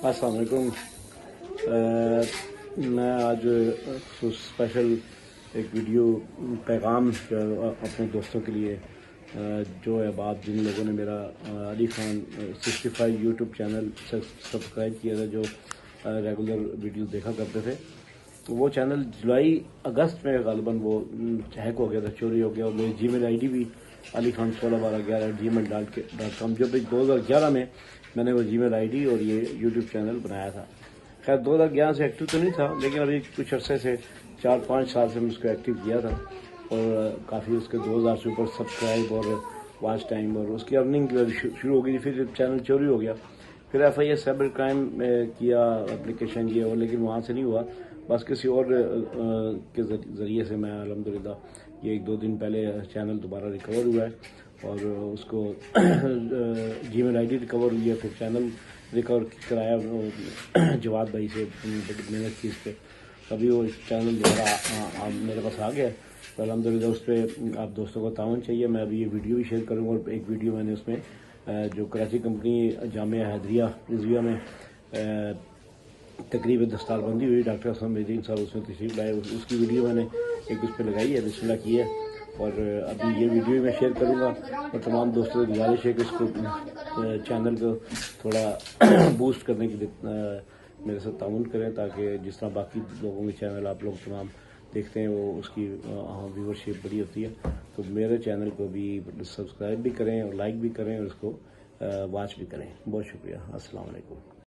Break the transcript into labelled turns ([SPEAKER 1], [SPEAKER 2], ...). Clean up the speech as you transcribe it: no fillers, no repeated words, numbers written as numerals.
[SPEAKER 1] अस्सलाम वालेकुम। मैं आज स्पेशल एक वीडियो पैगाम अपने दोस्तों के लिए जो है आप जिन लोगों ने मेरा Ali Khan 65 YouTube channel subscribe किया था, जो रेगुलर वीडियो देखा करते थे, तो वो चैनल जुलाई अगस्त में ग़ालिबन वो हैक हो गया था, चोरी हो गया। और मेरी जीमेल आईडी भी अली खान 161211@gmail.com, जो भी 2011 में मैंने वो जीमेल आईडी और ये यूट्यूब चैनल बनाया था। खैर 2011 से एक्टिव तो नहीं था, लेकिन अभी कुछ अरसे से 4-5 साल से मैं उसको एक्टिव किया था और काफ़ी उसके 2000 से ऊपर सब्सक्राइब और वॉच टाइम और उसकी अर्निंग शुरू हो गई। फिर चैनल चोरी हो गया, फिर FIA साइबर क्राइम किया एप्लीकेशन ये और, लेकिन वहाँ से नहीं हुआ। बस किसी और के ज़रिए से मैं अल्हम्दुलिल्लाह ये 1-2 दिन पहले चैनल दोबारा रिकवर हुआ है और उसको जीमेल आईडी रिकवर हुई है, फिर चैनल रिकवर कराया जवाद भाई से मेहनत की इस पर, तभी वो चैनल दोबारा मेरे पास आ गया। तो अल्हम्दुलिल्लाह उस पर आप दोस्तों को ताउन चाहिए। मैं अभी ये वीडियो भी शेयर करूँगा और एक वीडियो मैंने उसमें जो कराची कंपनी जामिया हैदरिया रिजविया में तकरीबन दस्तारबंदी हुई, डॉक्टर हसन मेदीन साहब उसमें तशरीफ लाए, उसकी वीडियो मैंने एक उस पर लगाई है, बिस्मिल्लाह की है। और अभी ये वीडियो मैं शेयर करूँगा और तमाम दोस्तों से गुजारिश है कि इसको चैनल को थोड़ा बूस्ट करने के लिए मेरे साथ ताउन करें, ताकि जिस तरह बाकी लोगों के चैनल आप लोग तमाम देखते हैं वो उसकी व्यूवरशिप बड़ी होती है। तो मेरे चैनल को भी सब्सक्राइब भी करें और लाइक भी करें और उसको वॉच भी करें। बहुत शुक्रिया। अस्सलाम वालेकुम।